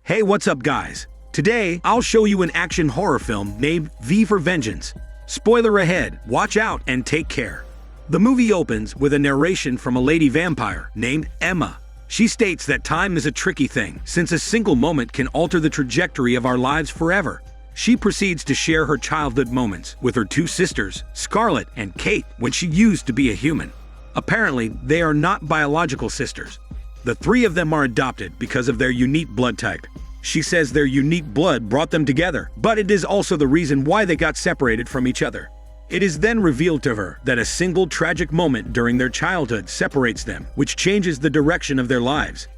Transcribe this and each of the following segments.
Hey, what's up guys? Today, I'll show you an action horror film named V for Vengeance. Spoiler ahead, watch out and take care. The movie opens with a narration from a lady vampire named Emma. She states that time is a tricky thing, since a single moment can alter the trajectory of our lives forever. She proceeds to share her childhood moments with her two sisters, Scarlett and Kate, when she used to be a human. Apparently, they are not biological sisters. The three of them are adopted because of their unique blood type. She says their unique blood brought them together, but it is also the reason why they got separated from each other. It is then revealed to her that a single tragic moment during their childhood separates them, which changes the direction of their lives.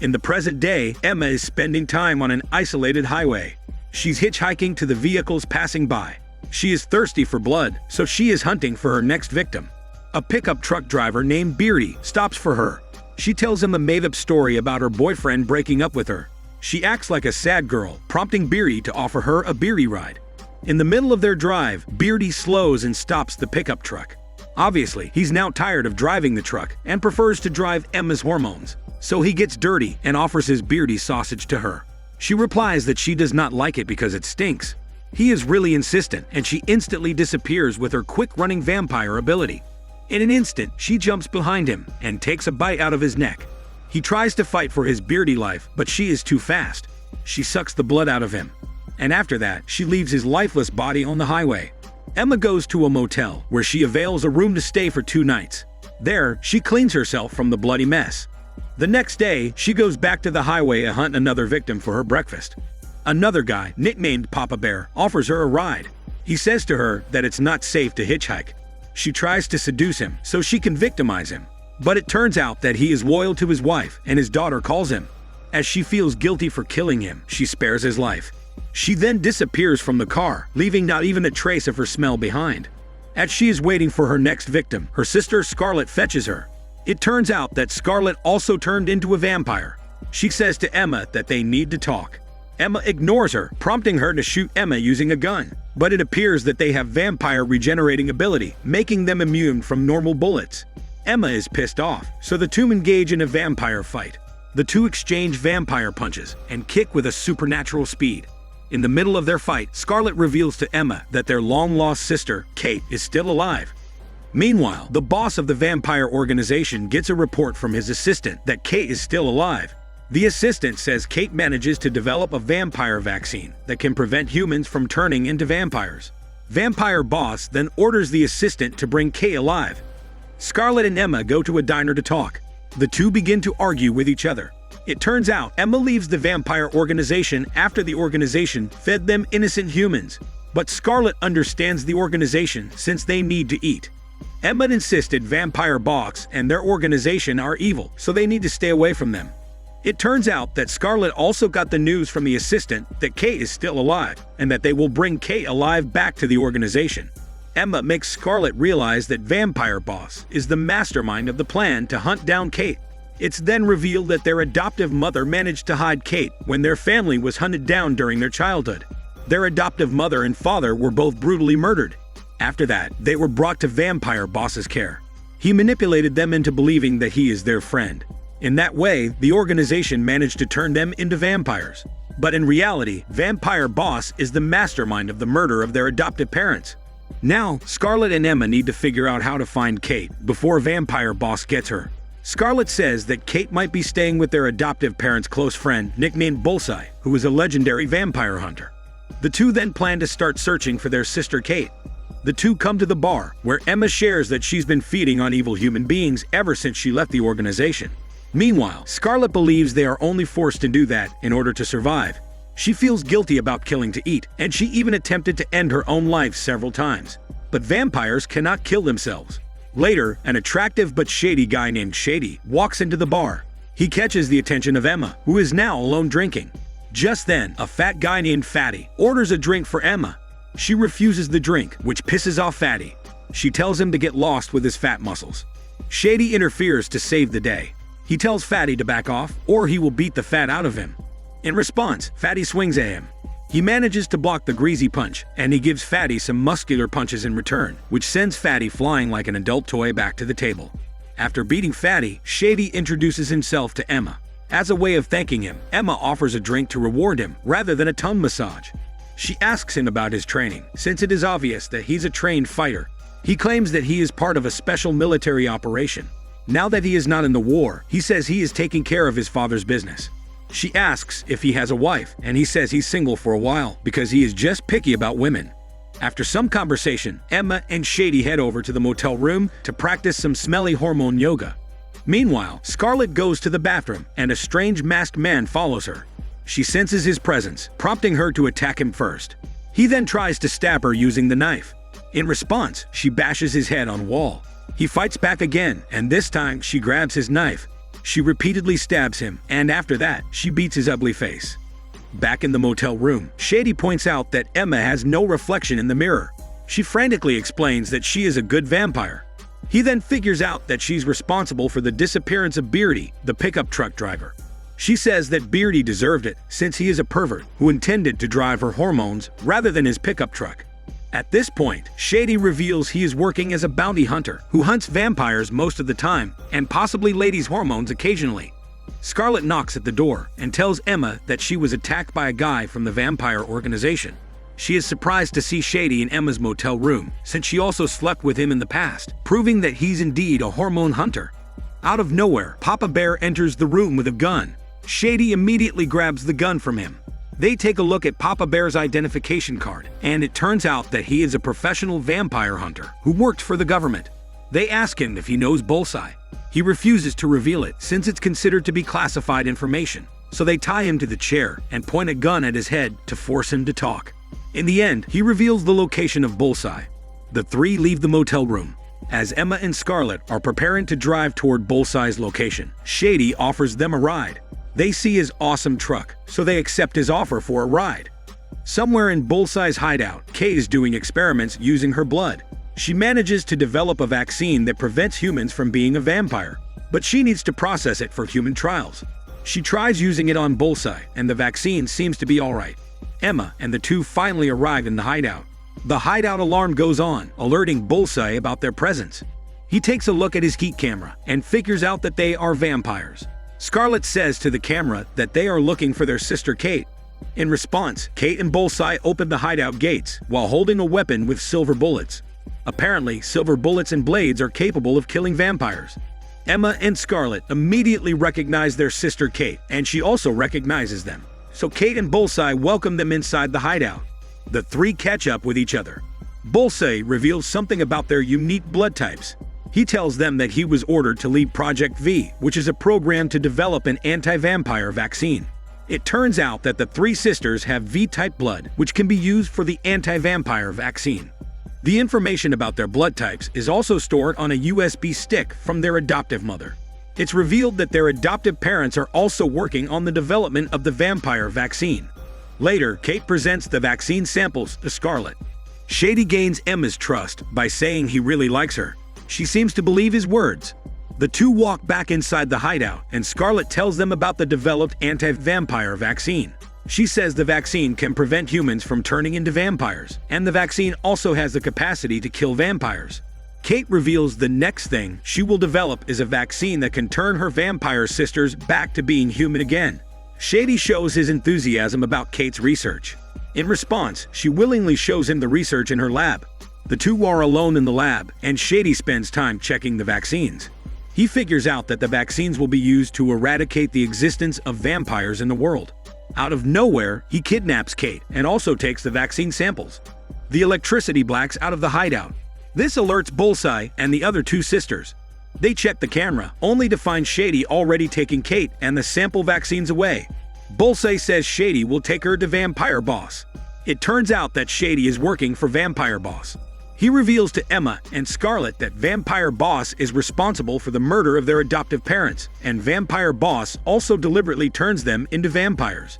In the present day, Emma is spending time on an isolated highway. She's hitchhiking to the vehicles passing by. She is thirsty for blood, so she is hunting for her next victim. A pickup truck driver named Beardy stops for her. She tells him a made-up story about her boyfriend breaking up with her. She acts like a sad girl, prompting Beardy to offer her a beery ride. In the middle of their drive, Beardy slows and stops the pickup truck. Obviously, he's now tired of driving the truck and prefers to drive Emma's hormones. So he gets dirty and offers his Beardy sausage to her. She replies that she does not like it because it stinks. He is really insistent and she instantly disappears with her quick-running vampire ability. In an instant, she jumps behind him and takes a bite out of his neck. He tries to fight for his Beardy life, but she is too fast. She sucks the blood out of him. And after that, she leaves his lifeless body on the highway. Emma goes to a motel where she avails a room to stay for 2 nights. There, she cleans herself from the bloody mess. The next day, she goes back to the highway to hunt another victim for her breakfast. Another guy, nicknamed Papa Bear, offers her a ride. He says to her that it's not safe to hitchhike. She tries to seduce him so she can victimize him. But it turns out that he is loyal to his wife and his daughter calls him. As she feels guilty for killing him, she spares his life. She then disappears from the car, leaving not even a trace of her smell behind. As she is waiting for her next victim, her sister Scarlett fetches her. It turns out that Scarlett also turned into a vampire. She says to Emma that they need to talk. Emma ignores her, prompting her to shoot Emma using a gun. But it appears that they have vampire regenerating ability, making them immune from normal bullets. Emma is pissed off, so the two engage in a vampire fight. The two exchange vampire punches and kick with a supernatural speed. In the middle of their fight, Scarlett reveals to Emma that their long-lost sister, Kate, is still alive. Meanwhile, the boss of the vampire organization gets a report from his assistant that Kate is still alive. The assistant says Kate manages to develop a vampire vaccine that can prevent humans from turning into vampires. Vampire boss then orders the assistant to bring Kate alive. Scarlett and Emma go to a diner to talk. The two begin to argue with each other. It turns out Emma leaves the vampire organization after the organization fed them innocent humans. But Scarlett understands the organization since they need to eat. Emma insisted vampire boss and their organization are evil, so they need to stay away from them. It turns out that Scarlett also got the news from the assistant that Kate is still alive and that they will bring Kate alive back to the organization. Emma makes Scarlett realize that Vampire Boss is the mastermind of the plan to hunt down Kate. It's then revealed that their adoptive mother managed to hide Kate when their family was hunted down during their childhood. Their adoptive mother and father were both brutally murdered. After that, they were brought to Vampire Boss's care. He manipulated them into believing that he is their friend. In that way, the organization managed to turn them into vampires. But in reality, Vampire Boss is the mastermind of the murder of their adoptive parents. Now, Scarlett and Emma need to figure out how to find Kate before Vampire Boss gets her. Scarlett says that Kate might be staying with their adoptive parents' close friend, nicknamed Bullseye, who is a legendary vampire hunter. The two then plan to start searching for their sister Kate. The two come to the bar, where Emma shares that she's been feeding on evil human beings ever since she left the organization. Meanwhile, Scarlett believes they are only forced to do that in order to survive. She feels guilty about killing to eat, and she even attempted to end her own life several times. But vampires cannot kill themselves. Later, an attractive but shady guy named Shady walks into the bar. He catches the attention of Emma, who is now alone drinking. Just then, a fat guy named Fatty orders a drink for Emma. She refuses the drink, which pisses off Fatty. She tells him to get lost with his fat muscles. Shady interferes to save the day. He tells Fatty to back off, or he will beat the fat out of him. In response, Fatty swings at him. He manages to block the greasy punch, and he gives Fatty some muscular punches in return, which sends Fatty flying like an adult toy back to the table. After beating Fatty, Shady introduces himself to Emma. As a way of thanking him, Emma offers a drink to reward him rather than a tongue massage. She asks him about his training, since it is obvious that he's a trained fighter. He claims that he is part of a special military operation. Now that he is not in the war, he says he is taking care of his father's business. She asks if he has a wife, and he says he's single for a while because he is just picky about women. After some conversation, Emma and Shady head over to the motel room to practice some smelly hormone yoga. Meanwhile, Scarlett goes to the bathroom, and a strange masked man follows her. She senses his presence, prompting her to attack him first. He then tries to stab her using the knife. In response, she bashes his head on a wall. He fights back again, and this time she grabs his knife. She repeatedly stabs him, and after that, she beats his ugly face. Back in the motel room, Shady points out that Emma has no reflection in the mirror. She frantically explains that she is a good vampire. He then figures out that she's responsible for the disappearance of Beardy, the pickup truck driver. She says that Beardy deserved it, since he is a pervert who intended to drive her hormones rather than his pickup truck. At this point, Shady reveals he is working as a bounty hunter who hunts vampires most of the time and possibly ladies' hormones occasionally. Scarlett knocks at the door and tells Emma that she was attacked by a guy from the vampire organization. She is surprised to see Shady in Emma's motel room, since she also slept with him in the past, proving that he's indeed a hormone hunter. Out of nowhere, Papa Bear enters the room with a gun. Shady immediately grabs the gun from him. They take a look at Papa Bear's identification card, and it turns out that he is a professional vampire hunter who worked for the government. They ask him if he knows Bullseye. He refuses to reveal it since it's considered to be classified information, so they tie him to the chair and point a gun at his head to force him to talk. In the end, he reveals the location of Bullseye. The three leave the motel room. As Emma and Scarlett are preparing to drive toward Bullseye's location, Shady offers them a ride. They see his awesome truck, so they accept his offer for a ride. Somewhere in Bullseye's hideout, Kay is doing experiments using her blood. She manages to develop a vaccine that prevents humans from being a vampire, but she needs to process it for human trials. She tries using it on Bullseye, and the vaccine seems to be alright. Emma and the two finally arrive in the hideout. The hideout alarm goes on, alerting Bullseye about their presence. He takes a look at his heat camera and figures out that they are vampires. Scarlett says to the camera that they are looking for their sister Kate. In response, Kate and Bullseye open the hideout gates while holding a weapon with silver bullets. Apparently, silver bullets and blades are capable of killing vampires. Emma and Scarlett immediately recognize their sister Kate, and she also recognizes them. So Kate and Bullseye welcome them inside the hideout. The three catch up with each other. Bullseye reveals something about their unique blood types. He tells them that he was ordered to lead Project V, which is a program to develop an anti-vampire vaccine. It turns out that the three sisters have V-type blood, which can be used for the anti-vampire vaccine. The information about their blood types is also stored on a USB stick from their adoptive mother. It's revealed that their adoptive parents are also working on the development of the vampire vaccine. Later, Kate presents the vaccine samples to Scarlett. Shady gains Emma's trust by saying he really likes her. She seems to believe his words. The two walk back inside the hideout, and Scarlett tells them about the developed anti-vampire vaccine. She says the vaccine can prevent humans from turning into vampires, and the vaccine also has the capacity to kill vampires. Kate reveals the next thing she will develop is a vaccine that can turn her vampire sisters back to being human again. Shady shows his enthusiasm about Kate's research. In response, she willingly shows him the research in her lab. The two are alone in the lab, and Shady spends time checking the vaccines. He figures out that the vaccines will be used to eradicate the existence of vampires in the world. Out of nowhere, he kidnaps Kate and also takes the vaccine samples. The electricity blacks out of the hideout. This alerts Bullseye and the other two sisters. They check the camera, only to find Shady already taking Kate and the sample vaccines away. Bullseye says Shady will take her to Vampire Boss. It turns out that Shady is working for Vampire Boss. He reveals to Emma and Scarlett that Vampire Boss is responsible for the murder of their adoptive parents, and Vampire Boss also deliberately turns them into vampires.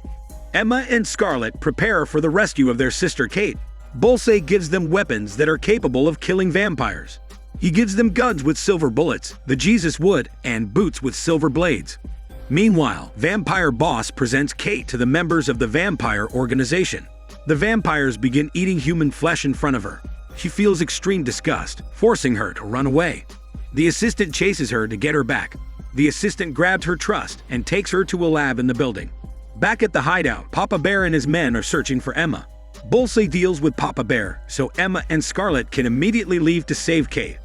Emma and Scarlett prepare for the rescue of their sister Kate. Bullseye gives them weapons that are capable of killing vampires. He gives them guns with silver bullets, the Jesus wood, and boots with silver blades. Meanwhile, Vampire Boss presents Kate to the members of the vampire organization. The vampires begin eating human flesh in front of her. She feels extreme disgust, forcing her to run away. The assistant chases her to get her back. The assistant grabs her trust and takes her to a lab in the building. Back at the hideout, Papa Bear and his men are searching for Emma. Bullseye deals with Papa Bear, so Emma and Scarlet can immediately leave to save Kate.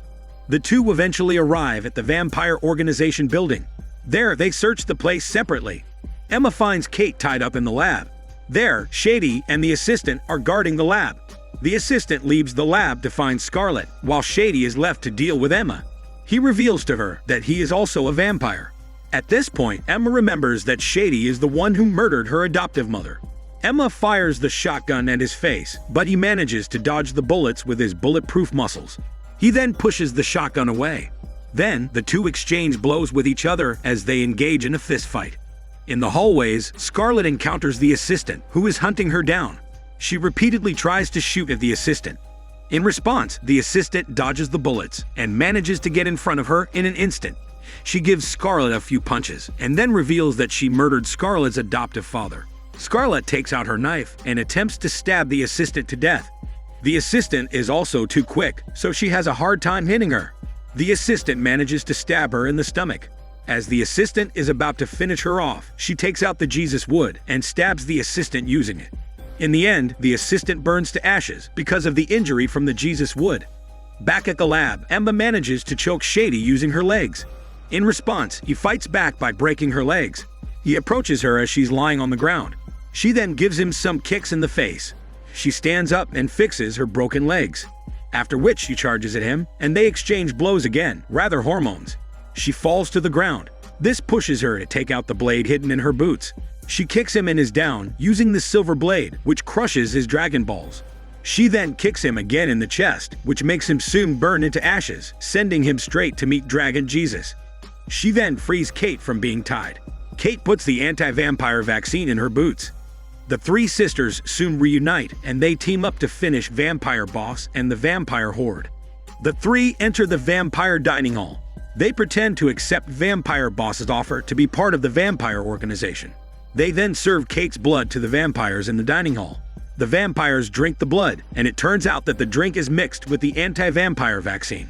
The two eventually arrive at the vampire organization building. There, they search the place separately. Emma finds Kate tied up in the lab. There, Shady and the assistant are guarding the lab. The assistant leaves the lab to find Scarlet, while Shady is left to deal with Emma. He reveals to her that he is also a vampire. At this point, Emma remembers that Shady is the one who murdered her adoptive mother. Emma fires the shotgun at his face, but he manages to dodge the bullets with his bulletproof muscles. He then pushes the shotgun away. Then, the two exchange blows with each other as they engage in a fistfight. In the hallways, Scarlet encounters the assistant, who is hunting her down. She repeatedly tries to shoot at the assistant. In response, the assistant dodges the bullets and manages to get in front of her in an instant. She gives Scarlet a few punches and then reveals that she murdered Scarlet's adoptive father. Scarlet takes out her knife and attempts to stab the assistant to death. The assistant is also too quick, so she has a hard time hitting her. The assistant manages to stab her in the stomach. As the assistant is about to finish her off, she takes out the Jesus wood and stabs the assistant using it. In the end, the assistant burns to ashes because of the injury from the Jesus wood. Back at the lab, Emma manages to choke Shady using her legs. In response, he fights back by breaking her legs. He approaches her as she's lying on the ground. She then gives him some kicks in the face. She stands up and fixes her broken legs. After which she charges at him, and they exchange blows again, rather hormones. She falls to the ground. This pushes her to take out the blade hidden in her boots. She kicks him and is down, using the silver blade, which crushes his Dragon Balls. She then kicks him again in the chest, which makes him soon burn into ashes, sending him straight to meet Dragon Jesus. She then frees Kate from being tied. Kate puts the anti-vampire vaccine in her boots. The three sisters soon reunite, and they team up to finish Vampire Boss and the Vampire Horde. The three enter the Vampire Dining Hall. They pretend to accept Vampire Boss's offer to be part of the vampire organization. They then serve Kate's blood to the vampires in the dining hall. The vampires drink the blood, and it turns out that the drink is mixed with the anti-vampire vaccine.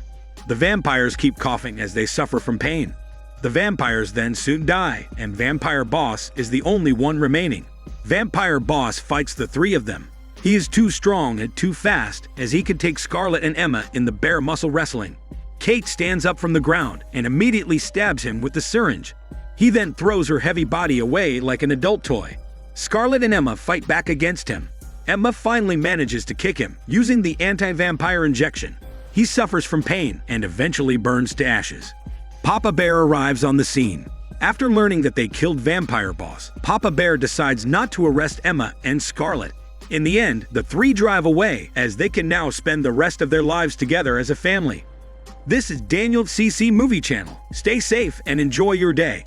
The vampires keep coughing as they suffer from pain. The vampires then soon die, and Vampire Boss is the only one remaining. Vampire Boss fights the three of them. He is too strong and too fast, as he could take Scarlet and Emma in the bare muscle wrestling. Kate stands up from the ground and immediately stabs him with the syringe. He then throws her heavy body away like an adult toy. Scarlet and Emma fight back against him. Emma finally manages to kick him, using the anti-vampire injection. He suffers from pain and eventually burns to ashes. Papa Bear arrives on the scene. After learning that they killed Vampire Boss, Papa Bear decides not to arrest Emma and Scarlet. In the end, the three drive away, as they can now spend the rest of their lives together as a family. This is Daniel CC Movie Channel. Stay safe and enjoy your day.